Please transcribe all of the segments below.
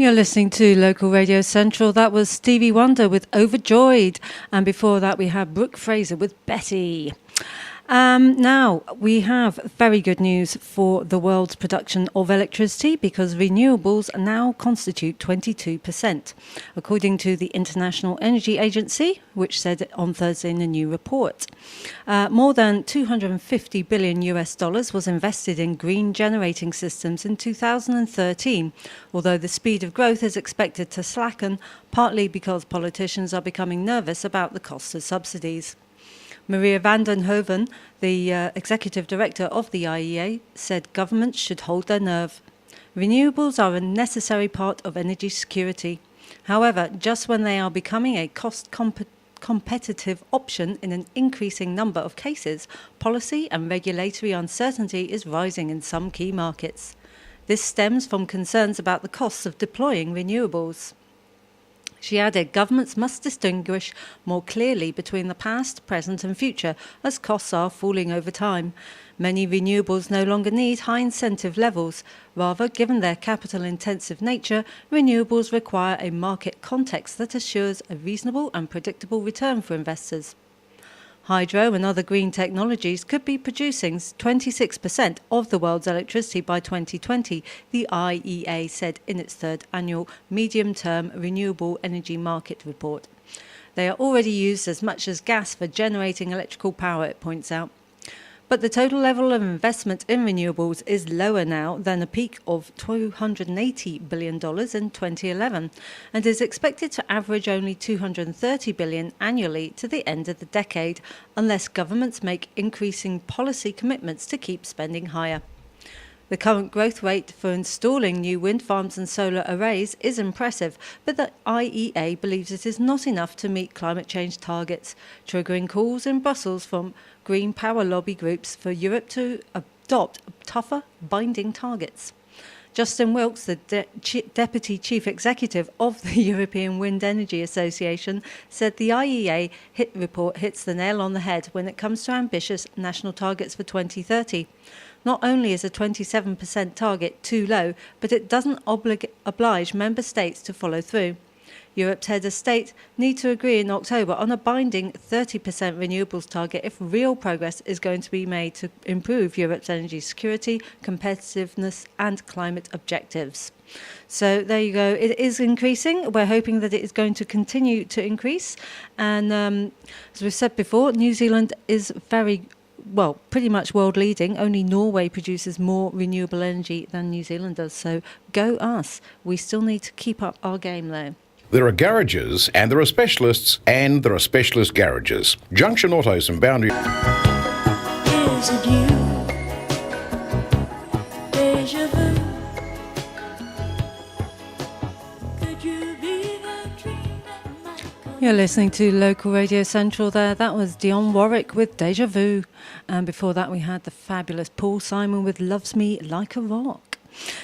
You're listening to Local Radio Central. That was Stevie Wonder with Overjoyed. And before that, we have Brooke Fraser with Betty. Now, we have very good news for the world's production of electricity because renewables now constitute 22%, according to the International Energy Agency, which said on Thursday in a new report. More than $250 billion was invested in green generating systems in 2013, although the speed of growth is expected to slacken, partly because politicians are becoming nervous about the cost of subsidies. Maria van den Hoven, the executive director of the IEA, said governments should hold their nerve. Renewables are a necessary part of energy security. However, just when they are becoming a cost-competitive option in an increasing number of cases, policy and regulatory uncertainty is rising in some key markets. This stems from concerns about the costs of deploying renewables. She added governments must distinguish more clearly between the past, present and future, as costs are falling over time. Many renewables no longer need high incentive levels. Rather, given their capital-intensive nature, renewables require a market context that assures a reasonable and predictable return for investors. Hydro and other green technologies could be producing 26% of the world's electricity by 2020, the IEA said in its third annual medium-term renewable energy market report. They are already used as much as gas for generating electrical power, it points out. But the total level of investment in renewables is lower now than a peak of $280 billion in 2011 and is expected to average only $230 billion annually to the end of the decade unless governments make increasing policy commitments to keep spending higher. The current growth rate for installing new wind farms and solar arrays is impressive, but the IEA believes it is not enough to meet climate change targets, triggering calls in Brussels from green power lobby groups for Europe to adopt tougher, binding targets. Justin Wilkes, the Deputy Chief Executive of the European Wind Energy Association, said the IEA report hits the nail on the head when it comes to ambitious national targets for 2030. Not only is a 27% target too low, but it doesn't oblige member states to follow through. Europe's head of state need to agree in October on a binding 30% renewables target if real progress is going to be made to improve Europe's energy security, competitiveness and climate objectives. So there you go. It is increasing. We're hoping that it is going to continue to increase. And as we've said before, New Zealand is pretty much world leading. Only Norway produces more renewable energy than New Zealand does. So go us. We still need to keep up our game though. There are garages and there are specialists and there are specialist garages. Junction Autos and Boundary. Is it you? Deja vu. Could you be the dream that might come? You're listening to Local Radio Central there. That was Dionne Warwick with Deja Vu. And before that we had the fabulous Paul Simon with Loves Me Like a Rock.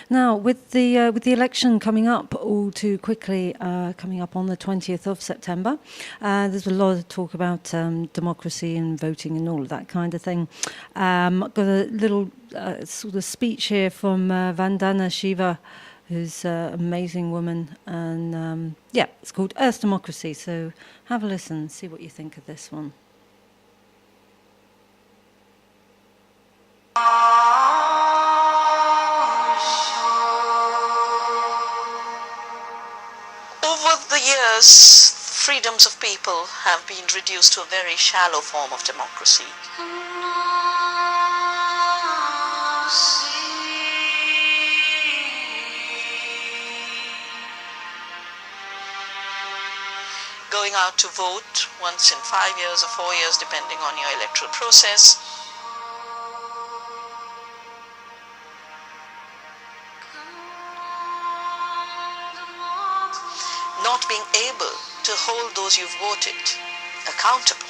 Now, with the election coming up all too quickly, coming up on the 20th of September, there's a lot of talk about democracy and voting and all of that kind of thing. I've got a little sort of speech here from Vandana Shiva, who's an amazing woman, and it's called Earth Democracy. So have a listen, see what you think of this one. Freedoms of people have been reduced to a very shallow form of democracy. Going out to vote once in 5 years or 4 years, depending on your electoral process. Not being able to hold those you've voted accountable.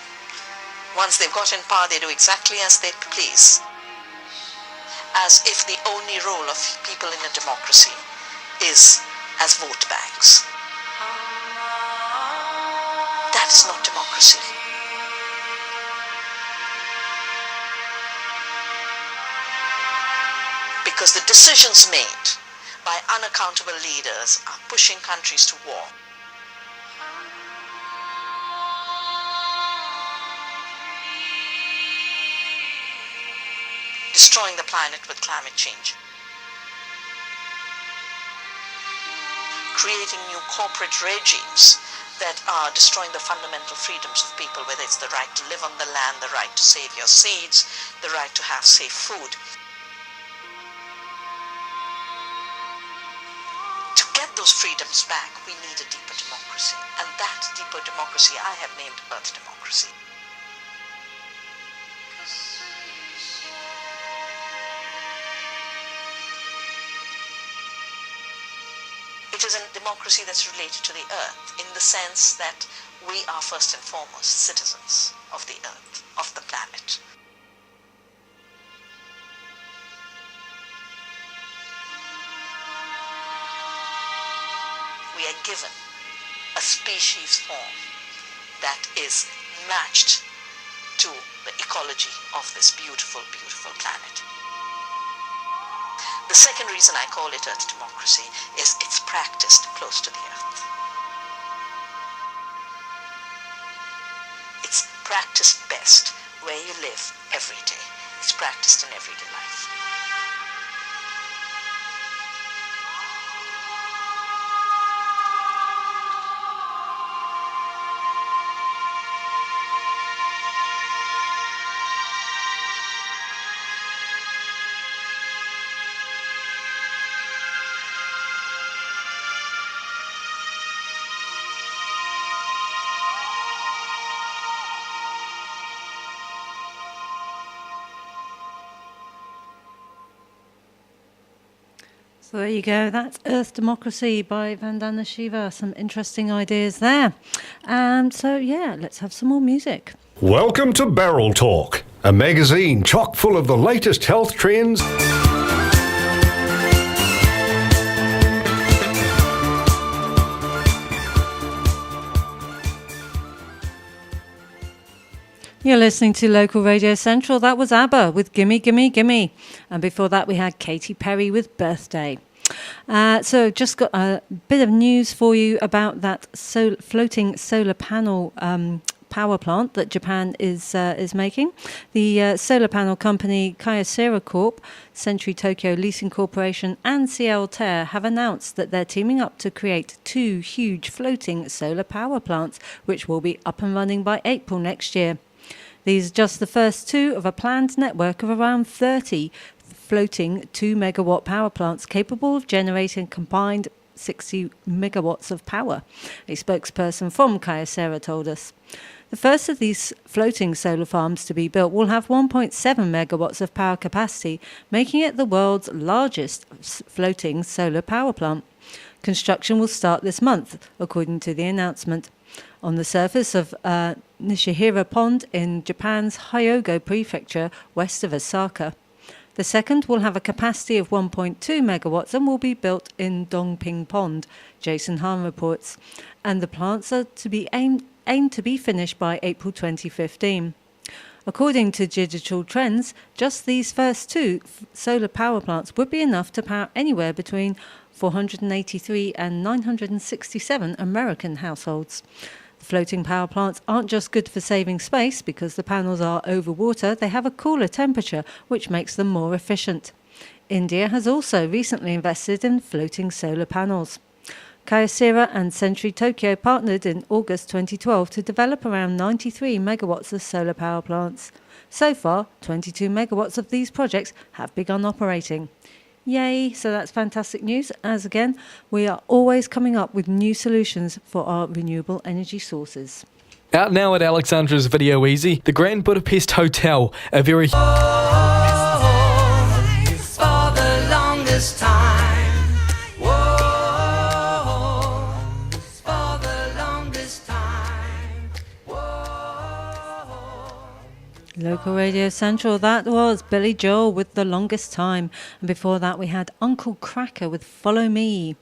Once they've got in power, they do exactly as they please. As if the only role of people in a democracy is as vote banks. That is not democracy. Because the decisions made by unaccountable leaders are pushing countries to war. Destroying the planet with climate change. Creating new corporate regimes that are destroying the fundamental freedoms of people, whether it's the right to live on the land, the right to save your seeds, the right to have safe food. To get those freedoms back, we need a deeper democracy. And that deeper democracy I have named Earth democracy. It is a democracy that's related to the earth in the sense that we are first and foremost citizens of the earth, of the planet. We are given a species form that is matched to the ecology of this beautiful, beautiful planet. The second reason I call it Earth democracy is it's practiced close to the earth. It's practiced best where you live every day. It's practiced in everyday life. So there you go. That's Earth Democracy by Vandana Shiva. Some interesting ideas there. So yeah, let's have some more music. Welcome to Barrel Talk, a magazine chock full of the latest health trends. You're listening to Local Radio Central. That was ABBA with Gimme, Gimme, Gimme. And before that, we had Katy Perry with Birthday. So just got a bit of news for you about that floating solar panel power plant that Japan is making. The solar panel company Kyocera Corp, Century Tokyo Leasing Corporation and CL Ter have announced that they're teaming up to create 2 huge floating solar power plants, which will be up and running by April next year. These are just the first 2 of a planned network of around 30 floating 2 megawatt power plants capable of generating combined 60 megawatts of power, a spokesperson from Kyocera told us. The first of these floating solar farms to be built will have 1.7 megawatts of power capacity, making it the world's largest floating solar power plant. Construction will start this month, according to the announcement. On the surface of Nishihira Pond in Japan's Hyogo Prefecture, west of Osaka. The second will have a capacity of 1.2 megawatts and will be built in Dongping Pond, Jason Hahn reports. And the plants are to be aimed to be finished by April 2015. According to Digital Trends, just these first 2 solar power plants would be enough to power anywhere between 483 and 967 American households. The floating power plants aren't just good for saving space because the panels are over water, they have a cooler temperature which makes them more efficient. India has also recently invested in floating solar panels. Kyocera and Century Tokyo partnered in August 2012 to develop around 93 megawatts of solar power plants. So far, 22 megawatts of these projects have begun operating. Yay! So that's fantastic news, as again, we are always coming up with new solutions for our renewable energy sources. Out now at Alexandra's Video Easy, the Grand Budapest Hotel, a very... For the longest time. Whoa, for the longest time. Whoa. Local Radio Central, that was Billy Joel with The Longest Time. And before that, we had Uncle Cracker with Follow Me.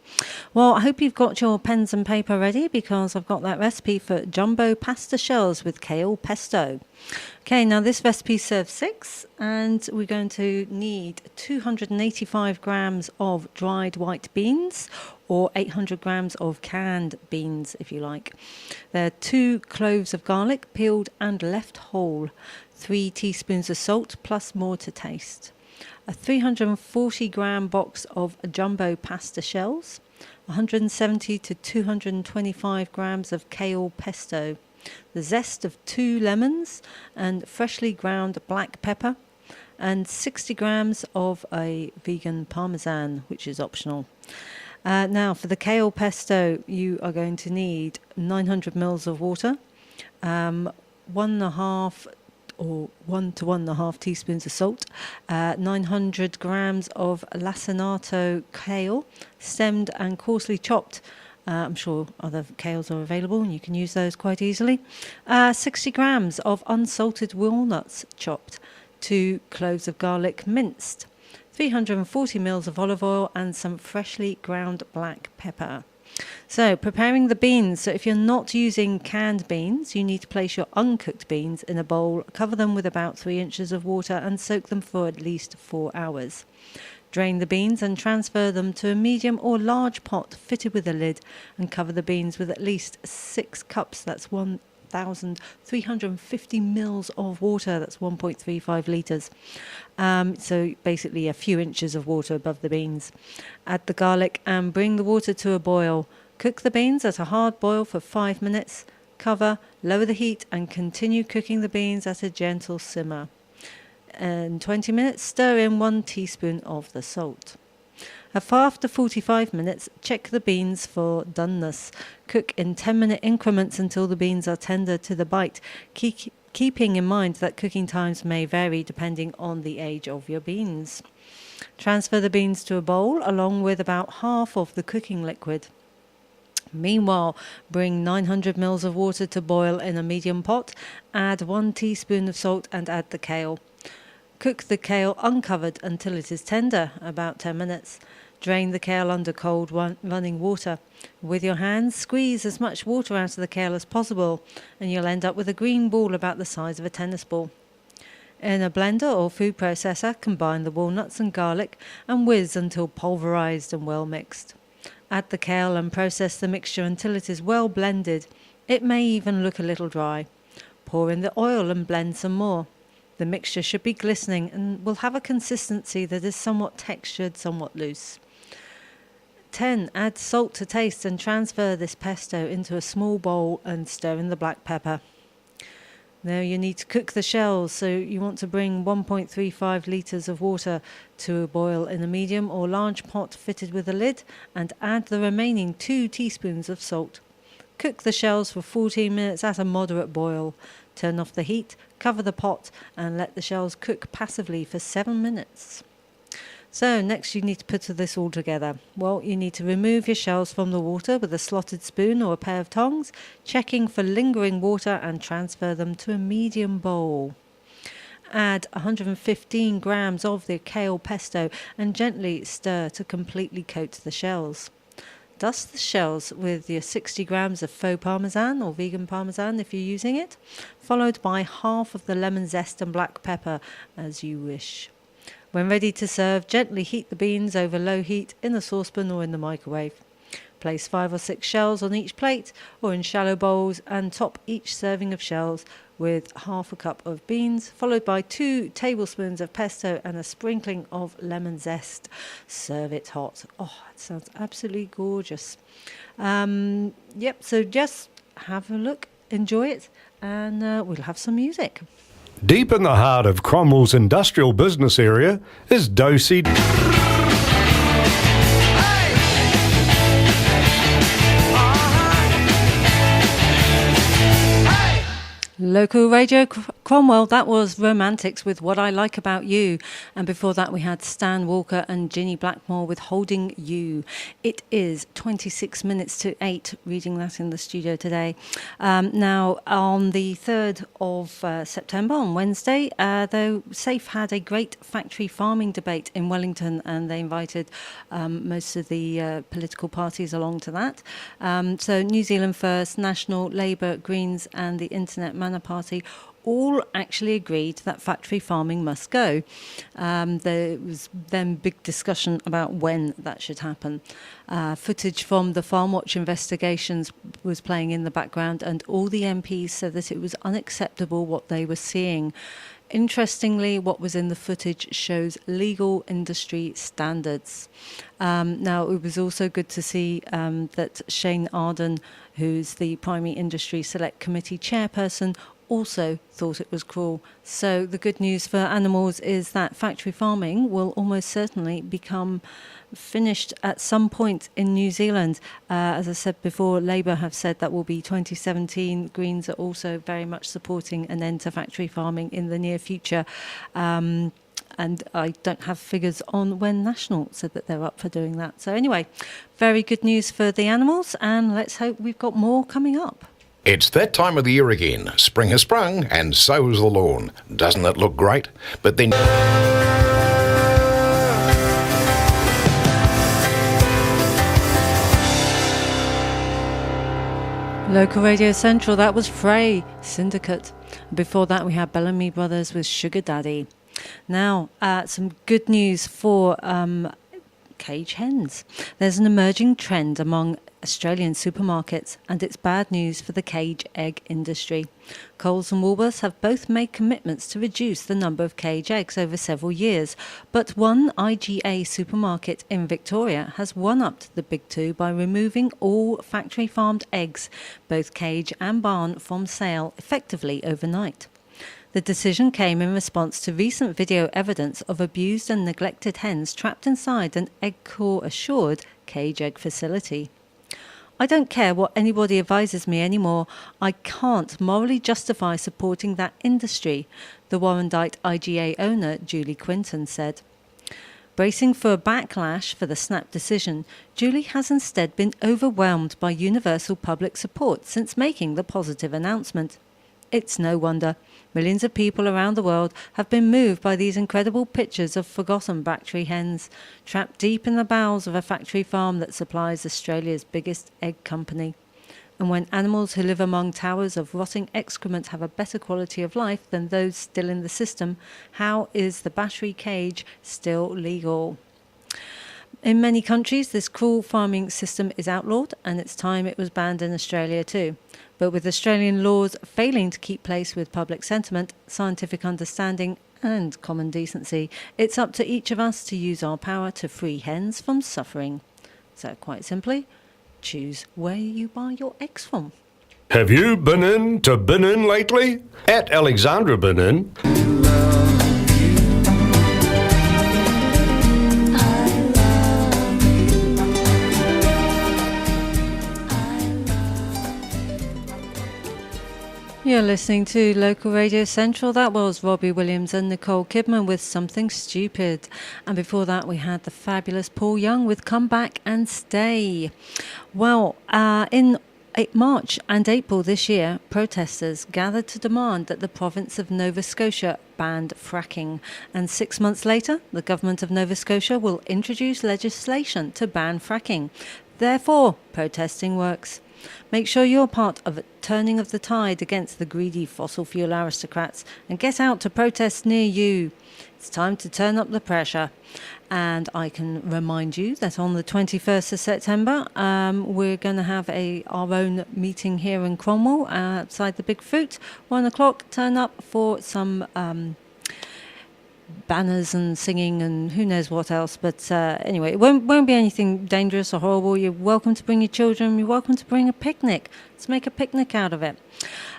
Well, I hope you've got your pens and paper ready because I've got that recipe for jumbo pasta shells with kale pesto. Okay, now this recipe serves 6 and we're going to need 285 grams of dried white beans or 800 grams of canned beans if you like. There are 2 cloves of garlic peeled and left whole, 3 teaspoons of salt plus more to taste, a 340 gram box of jumbo pasta shells, 170 to 225 grams of kale pesto, the zest of 2 lemons and freshly ground black pepper, and 60 grams of a vegan parmesan, which is optional. Now for the kale pesto, you are going to need 900 mils of water, 1.5 or 1 to 1.5 teaspoons of salt, 900 grams of lacinato kale, stemmed and coarsely chopped. I'm sure other kales are available and you can use those quite easily. 60 grams of unsalted walnuts chopped, 2 cloves of garlic minced, 340 mils of olive oil and some freshly ground black pepper. So preparing the beans. So if you're not using canned beans, you need to place your uncooked beans in a bowl, cover them with about 3 inches of water and soak them for at least 4 hours. Drain the beans and transfer them to a medium or large pot fitted with a lid and cover the beans with at least 6 cups, that's 1,350 mils of water, that's 1.35 litres. So basically a few inches of water above the beans. Add the garlic and bring the water to a boil. Cook the beans at a hard boil for 5 minutes. Cover, lower the heat and continue cooking the beans at a gentle simmer. In 20 minutes, stir in 1 teaspoon of the salt. After 45 minutes, check the beans for doneness. Cook in 10-minute increments until the beans are tender to the bite, keeping in mind that cooking times may vary depending on the age of your beans. Transfer the beans to a bowl along with about half of the cooking liquid. Meanwhile, bring 900 mils of water to boil in a medium pot, add 1 teaspoon of salt and add the kale. Cook the kale uncovered until it is tender, about 10 minutes. Drain the kale under cold running water. With your hands, squeeze as much water out of the kale as possible, and you'll end up with a green ball about the size of a tennis ball. In a blender or food processor, combine the walnuts and garlic and whiz until pulverized and well mixed. Add the kale and process the mixture until it is well blended. It may even look a little dry. Pour in the oil and blend some more. The mixture should be glistening and will have a consistency that is somewhat textured, somewhat loose. 10. Add salt to taste and transfer this pesto into a small bowl and stir in the black pepper. Now you need to cook the shells, so you want to bring 1.35 litres of water to a boil in a medium or large pot fitted with a lid and add the remaining 2 teaspoons of salt. Cook the shells for 14 minutes at a moderate boil. Turn off the heat, cover the pot and let the shells cook passively for 7 minutes. So next you need to put this all together. Well, you need to remove your shells from the water with a slotted spoon or a pair of tongs, checking for lingering water and transfer them to a medium bowl. Add 115 grams of the kale pesto and gently stir to completely coat the shells. Dust the shells with your 60 grams of faux parmesan or vegan parmesan if you're using it, followed by half of the lemon zest and black pepper as you wish. When ready to serve, gently heat the beans over low heat in a saucepan or in the microwave. Place 5 or 6 shells on each plate or in shallow bowls and top each serving of shells with half a cup of beans, followed by 2 tablespoons of pesto and a sprinkling of lemon zest. Serve it hot. Oh, it sounds absolutely gorgeous. So just have a look, enjoy it, and we'll have some music. Deep in the heart of Cromwell's industrial business area is Dosey. Local Radio Cromwell, that was Romantics with What I Like About You. And before that, we had Stan Walker and Ginny Blackmore with Holding You. It is 26 minutes to 8, reading that in the studio today. Now, on the 3rd of September, on Wednesday, though, SAFE had a great factory farming debate in Wellington, and they invited most of the political parties along to that. So New Zealand First, National, Labour, Greens and the Internet Manor Party all actually agreed that factory farming must go. There was then big discussion about when that should happen. Footage from the Farm Watch investigations was playing in the background, and all the MPs said that it was unacceptable what they were seeing. Interestingly, what was in the footage shows legal industry standards. Now, it was also good to see that Shane Arden, who's the Primary Industry Select Committee chairperson, also thought it was cruel. So the good news for animals is that factory farming will almost certainly become finished at some point in New Zealand. As I said before, Labour have said that will be 2017. Greens are also very much supporting an end to factory farming in the near future. And I don't have figures on when National said that they're up for doing that. So anyway, very good news for the animals, and let's hope we've got more coming up. It's that time of the year again. Spring has sprung, and so has the lawn. Doesn't it look great? But then... Local Radio Central, that was Frey, Syndicate. Before that, we had Bellamy Brothers with Sugar Daddy. Now, some good news for cage hens. There's an emerging trend among Australian supermarkets, and it's bad news for the cage egg industry. Coles and Woolworths have both made commitments to reduce the number of cage eggs over several years, but one IGA supermarket in Victoria has one-upped the big two by removing all factory-farmed eggs, both cage and barn, from sale effectively overnight. The decision came in response to recent video evidence of abused and neglected hens trapped inside an Egg Corps assured cage egg facility. I don't care what anybody advises me anymore. I can't morally justify supporting that industry, the Warrandyte IGA owner Julie Quinton said. Bracing for a backlash for the snap decision, Julie has instead been overwhelmed by universal public support since making the positive announcement. It's no wonder. Millions of people around the world have been moved by these incredible pictures of forgotten factory hens, trapped deep in the bowels of a factory farm that supplies Australia's biggest egg company. And when animals who live among towers of rotting excrement have a better quality of life than those still in the system, how is the battery cage still legal? In many countries, this cruel farming system is outlawed, and it's time it was banned in Australia too. But with Australian laws failing to keep pace with public sentiment, scientific understanding and common decency, it's up to each of us to use our power to free hens from suffering. So quite simply, choose where you buy your eggs from. Have you been in to Benin lately? At Alexandra Benin. You're listening to Local Radio Central. That was Robbie Williams and Nicole Kidman with Something Stupid. And before that, we had the fabulous Paul Young with Come Back and Stay. Well, in March and April this year, protesters gathered to demand that the province of Nova Scotia banned fracking. And 6 months later, the government of Nova Scotia will introduce legislation to ban fracking. Therefore, protesting works. Make sure you're part of a turning of the tide against the greedy fossil fuel aristocrats and get out to protests near you. It's time to turn up the pressure. And I can remind you that on the 21st of September, we're going to have our own meeting here in Cromwell outside the Big Fruit. 1 o'clock, turn up for some banners and singing and who knows what else, but anyway, it won't be anything dangerous or horrible. You're welcome to bring your children, you're welcome to bring a picnic. Let's make a picnic out of it.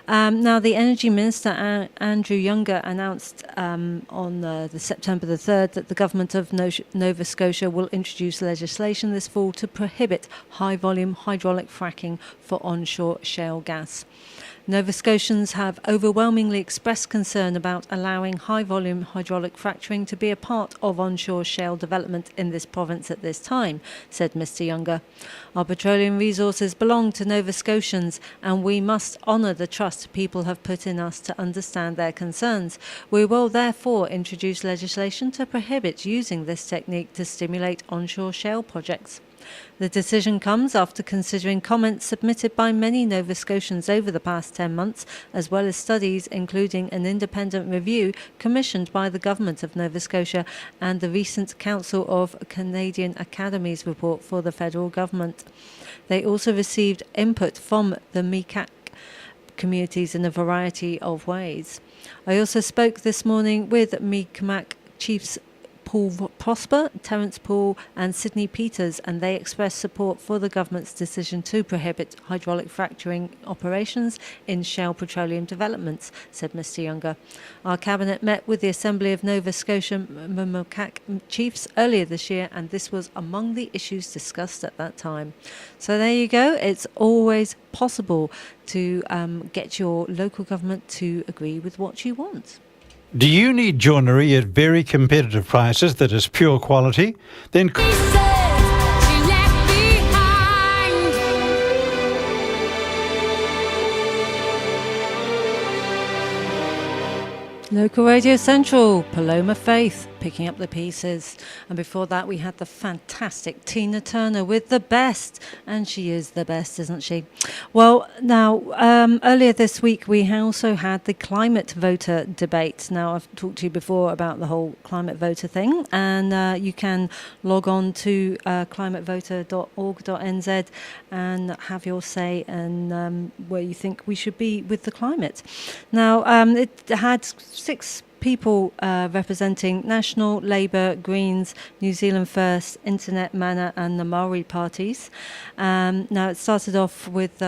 Now, the Energy Minister, Andrew Younger, announced on the September the 3rd that the government of Nova Scotia will introduce legislation this fall to prohibit high-volume hydraulic fracking for onshore shale gas. Nova Scotians have overwhelmingly expressed concern about allowing high-volume hydraulic fracturing to be a part of onshore shale development in this province at this time, said Mr Younger. Our petroleum resources belong to Nova Scotians, and we must honour the trust people have put in us to understand their concerns. We will therefore introduce legislation to prohibit using this technique to stimulate onshore shale projects. The decision comes after considering comments submitted by many Nova Scotians over the past 10 months, as well as studies including an independent review commissioned by the Government of Nova Scotia and the recent Council of Canadian Academies report for the federal government. They also received input from the Mi'kmaq communities in a variety of ways. I also spoke this morning with Mi'kmaq chiefs Paul Prosper, Terence Paul and Sydney Peters, and they expressed support for the government's decision to prohibit hydraulic fracturing operations in shale petroleum developments, said Mr Younger. Our cabinet met with the Assembly of Nova Scotia Mi'kmaq chiefs earlier this year, and this was among the issues discussed at that time. So there you go. It's always possible to get your local government to agree with what you want. Do you need joinery at very competitive prices that is pure quality? Then Local Radio Central, Paloma Faith, picking up the pieces. And before that, we had the fantastic Tina Turner with The Best. And she is the best, isn't she? Well, now, earlier this week, we also had the climate voter debate. Now, I've talked to you before about the whole climate voter thing. And you can log on to climatevoter.org.nz and have your say and where you think we should be with the climate. Now, it had 6 people representing National, Labour, Greens, New Zealand First, Internet, Mana and the Maori parties. Now it started off with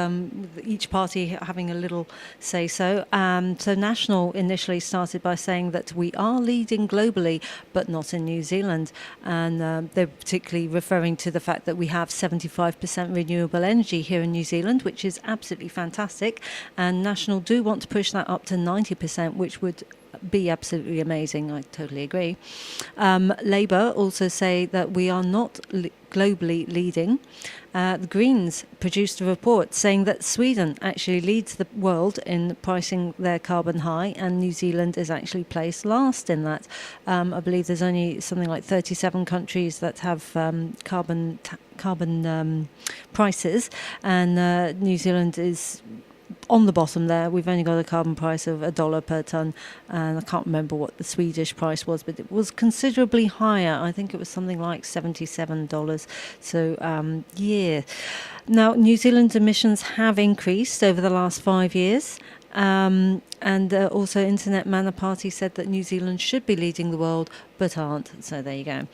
each party having a little say-so. So National initially started by saying that we are leading globally, but not in New Zealand. And they're particularly referring to the fact that we have 75% renewable energy here in New Zealand, which is absolutely fantastic. And National do want to push that up to 90%, which would be absolutely amazing. I totally agree. Labour also say that we are not globally leading. The Greens produced a report saying that Sweden actually leads the world in pricing their carbon high, and New Zealand is actually placed last in that. I believe there's only something like 37 countries that have carbon prices, and New Zealand is on the bottom there. We've only got a carbon price of $1 per tonne, and I can't remember what the Swedish price was, but it was considerably higher. I think it was something like $77. So, yeah. Now, New Zealand's emissions have increased over the last 5 years. And also Internet Mana Party said that New Zealand should be leading the world, but aren't. So there you go.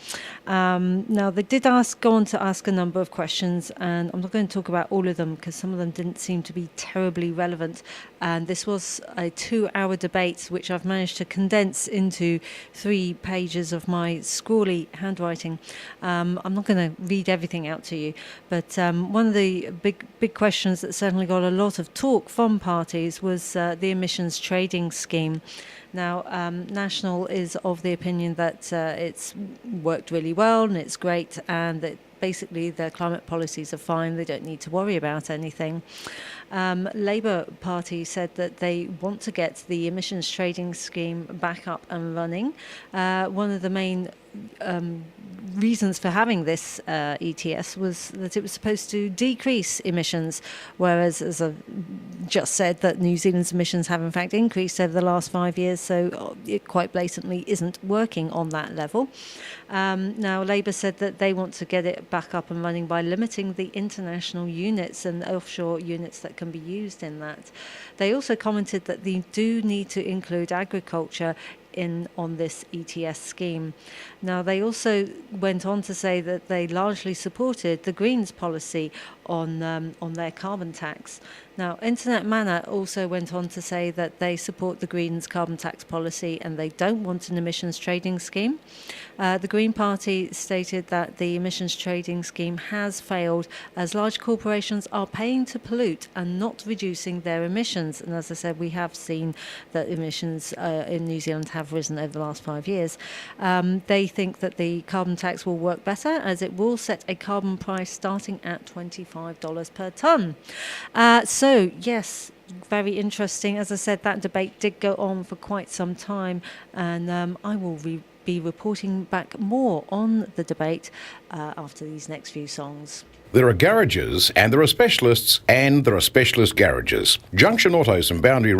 Now, they did go on to ask a number of questions, and I'm not going to talk about all of them because some of them didn't seem to be terribly relevant. And this was a 2-hour debate, which I've managed to condense into 3 pages of my scrawly handwriting. I'm not going to read everything out to you, but one of the big questions that certainly got a lot of talk from parties was the emissions trading scheme. Now, National is of the opinion that it's worked really well and it's great, and that basically their climate policies are fine. They don't need to worry about anything. Labour Party said that they want to get the emissions trading scheme back up and running. One of the main reasons for having this ETS was that it was supposed to decrease emissions, whereas, as I've just said, that New Zealand's emissions have in fact increased over the last 5 years, so it quite blatantly isn't working on that level. Now, Labour said that they want to get it back up and running by limiting the international units and offshore units that can be used in that. They also commented that they do need to include agriculture on this ETS scheme. Now, they also went on to say that they largely supported the Greens policy on their carbon tax. Now, Internet Manor also went on to say that they support the Greens' carbon tax policy and they don't want an emissions trading scheme. The Green Party stated that the emissions trading scheme has failed as large corporations are paying to pollute and not reducing their emissions. And as I said, we have seen that emissions in New Zealand have risen over the last 5 years. They think that the carbon tax will work better as it will set a carbon price starting at $25 per tonne. So, yes, very interesting. As I said, that debate did go on for quite some time, and I will be reporting back more on the debate after these next few songs. There are garages, and there are specialists, and there are specialist garages. Junction Autos and Boundary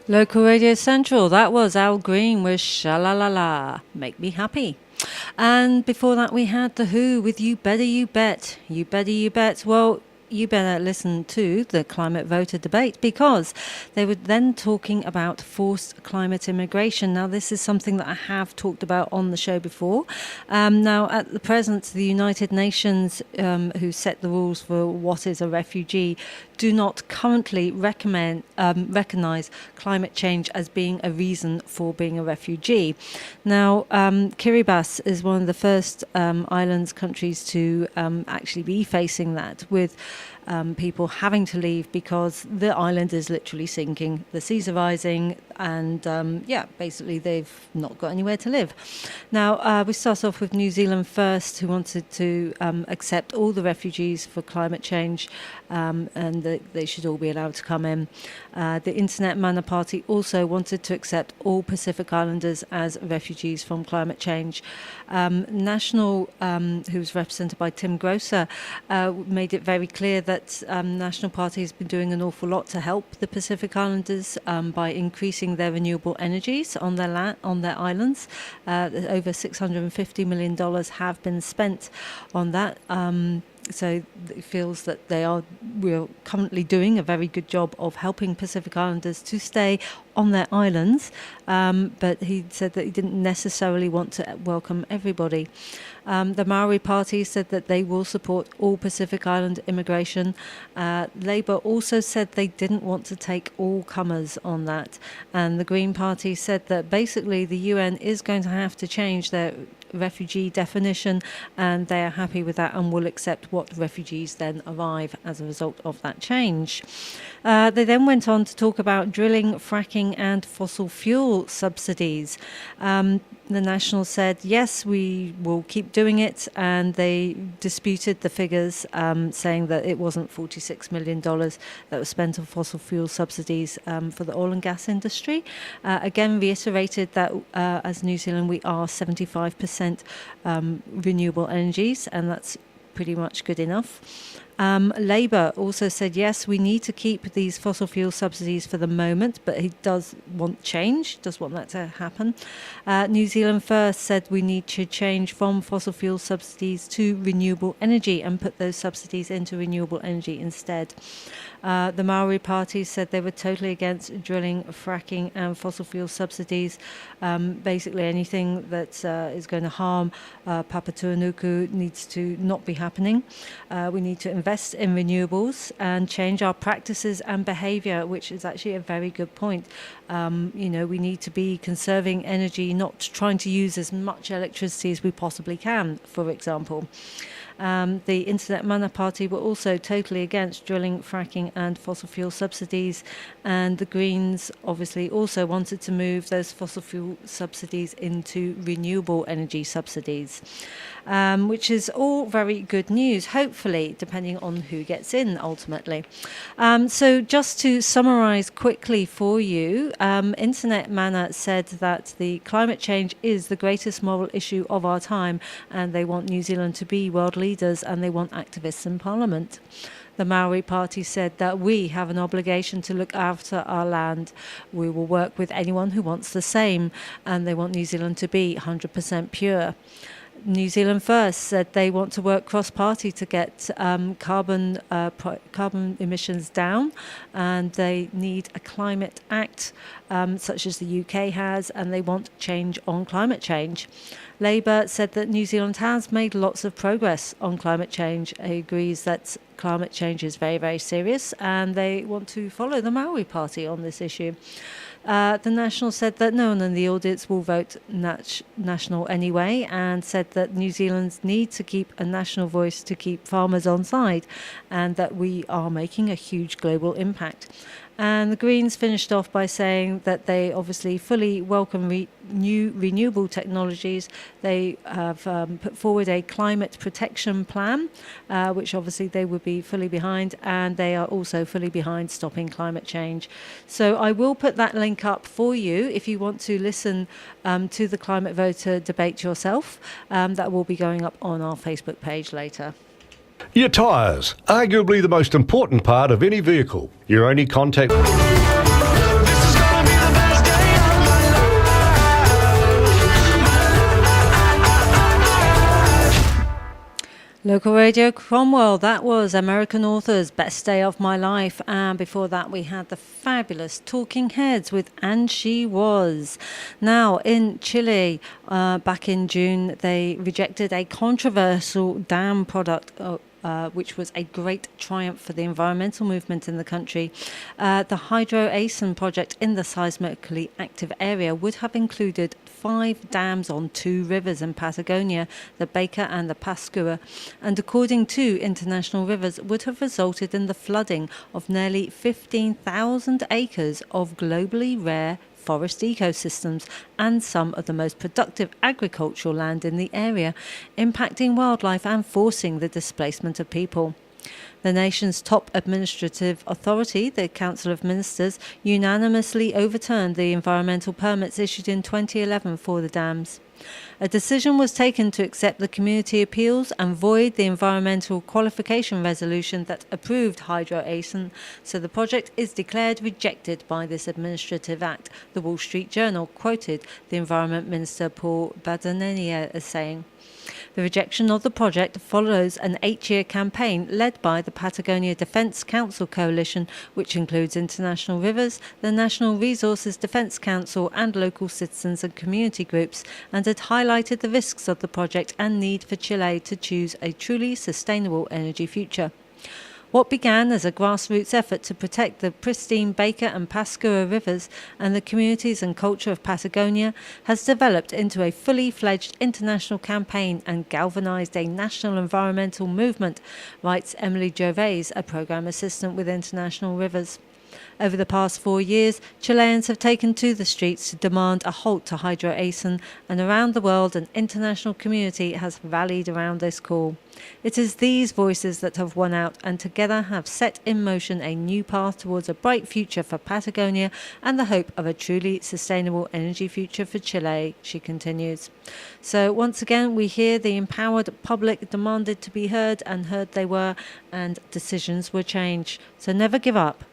Local Radio Central, that was Al Green with Sha-La-La-La, Make Me Happy. And before that we had The Who with You Better You Bet. You Better You Bet. Well, you better listen to the climate voter debate because they were then talking about forced climate immigration. Now, this is something that I have talked about on the show before. Now, at the present, the United Nations, who set the rules for what is a refugee, do not currently recognise climate change as being a reason for being a refugee. Now, Kiribati is one of the first countries to actually be facing that, with people having to leave because the island is literally sinking. The seas are rising, and basically they've not got anywhere to live. Now, we start off with New Zealand First, who wanted to accept all the refugees for climate change, and that they should all be allowed to come in. The Internet Manor Party also wanted to accept all Pacific Islanders as refugees from climate change. National, who was represented by Tim Grosser, made it very clear that National Party has been doing an awful lot to help the Pacific Islanders by increasing their renewable energies on their islands. Over $650 million have been spent on that. So it feels that we're currently doing a very good job of helping Pacific Islanders to stay on their islands, but he said that he didn't necessarily want to welcome everybody. The Maori Party said that they will support all Pacific Island immigration. Labour also said they didn't want to take all comers on that. And the Green Party said that basically the UN is going to have to change their refugee definition, and they are happy with that and will accept what refugees then arrive as a result of that change. They then went on to talk about drilling, fracking and fossil fuel subsidies. The Nationals said, yes, we will keep doing it, and they disputed the figures, saying that it wasn't $46 million that was spent on fossil fuel subsidies for the oil and gas industry. Again, reiterated that as New Zealand, we are 75% renewable energies, and that's pretty much good enough. Labour also said, yes, we need to keep these fossil fuel subsidies for the moment, but he does want change, does want that to happen. New Zealand First said we need to change from fossil fuel subsidies to renewable energy and put those subsidies into renewable energy instead. The Maori Party said they were totally against drilling, fracking and fossil fuel subsidies. Basically anything that is going to harm Papatūānuku needs to not be happening. We need to invest in renewables and change our practices and behaviour, which is actually a very good point. We need to be conserving energy, not trying to use as much electricity as we possibly can, for example. The Internet Manor Party were also totally against drilling, fracking and fossil fuel subsidies, and the Greens obviously also wanted to move those fossil fuel subsidies into renewable energy subsidies, which is all very good news, hopefully, depending on who gets in ultimately. So just to summarise quickly for you, Internet Manor said that the climate change is the greatest moral issue of our time, and they want New Zealand to be world leaders, and they want activists in Parliament. The Maori Party said that we have an obligation to look after our land. We will work with anyone who wants the same, and they want New Zealand to be 100% pure. New Zealand First said they want to work cross-party to get carbon emissions down, and they need a climate act such as the UK has, and they want change on climate change. Labour said that New Zealand has made lots of progress on climate change. It agrees that climate change is very, very serious, and they want to follow the Maori Party on this issue. The National said that no one in the audience will vote National anyway, and said that New Zealand's need to keep a national voice to keep farmers on side, and that we are making a huge global impact. And the Greens finished off by saying that they obviously fully welcome new renewable technologies. They have put forward a climate protection plan, which obviously they would be fully behind, and they are also fully behind stopping climate change. So I will put that link up for you if you want to listen to the climate voter debate yourself. That will be going up on our Facebook page later. Your tyres, arguably the most important part of any vehicle. Your only contact... Local Radio Cromwell, that was American Author's Best Day of My Life. And before that, we had the fabulous Talking Heads with And She Was. Now, in Chile, back in June, they rejected a controversial dam product, which was a great triumph for the environmental movement in the country. The Hydro-ACEN project in the seismically active area would have included 5 dams on 2 rivers in Patagonia, the Baker and the Pascua, and according to International Rivers, would have resulted in the flooding of nearly 15,000 acres of globally rare forest ecosystems and some of the most productive agricultural land in the area, impacting wildlife and forcing the displacement of people. The nation's top administrative authority, the Council of Ministers, unanimously overturned the environmental permits issued in 2011 for the dams. A decision was taken to accept the community appeals and void the environmental qualification resolution that approved Hydro-ACEN, so the project is declared rejected by this administrative act, the Wall Street Journal quoted the Environment Minister Paul Badenonia as saying. The rejection of the project follows an 8-year campaign led by the Patagonia Defence Council Coalition, which includes International Rivers, the National Resources Defence Council and local citizens and community groups, and had highlighted the risks of the project and need for Chile to choose a truly sustainable energy future. What began as a grassroots effort to protect the pristine Baker and Pascua rivers and the communities and culture of Patagonia has developed into a fully fledged international campaign and galvanized a national environmental movement, writes Emily Gervais, a program assistant with International Rivers. Over the past 4 years, Chileans have taken to the streets to demand a halt to Hydro-ACEN, and around the world an international community has rallied around this call. It is these voices that have won out and together have set in motion a new path towards a bright future for Patagonia and the hope of a truly sustainable energy future for Chile, she continues. So once again, we hear the empowered public demanded to be heard, and heard they were, and decisions were changed. So never give up.